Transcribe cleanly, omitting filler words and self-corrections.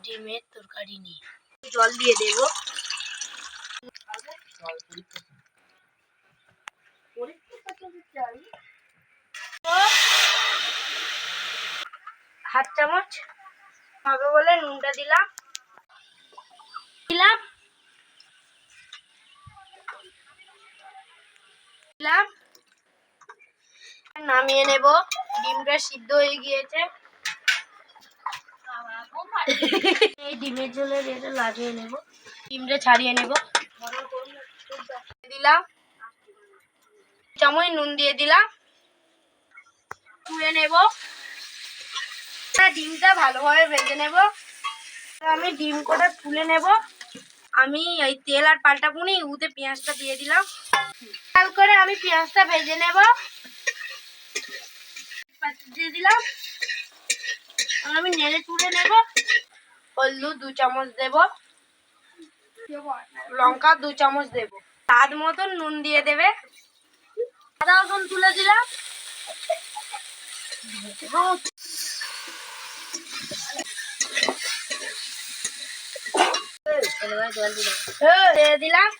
ডিমের তরকারি নিয়ে জল দিয়ে দেব। হাফ চামচ হবে বলে নুনটা দিলাম। নামিয়ে নেব। ডিমটা সিদ্ধ হয়ে গিয়েছে। এই ডিমের ঝোলের এটা লাগিয়ে নেব। ডিমটা ছাড়িয়ে নেব। দিলাম চামচ নুন দিয়ে দিলাম। তুলে নেব। ডিমটা ভালোভাবে ভেজে নেব। আমি ডিম কটা তুলে নেব। আমি এই তেল আর পাল্টা বুনি উতে পেঁয়াজটা দিয়ে দিলাম। লাল করে আমি পেঁয়াজটা ভেজে নেব। দিয়ে দিলাম। আমি নেড়ে তুলে নেব। হলুদ 2 চামচ দেব। লঙ্কা 2 চামচ দেব। স্বাদ মতন নুন দিয়ে দেবে। আদা রসুন তুলে দিলাম। দিয়ে দিলাম।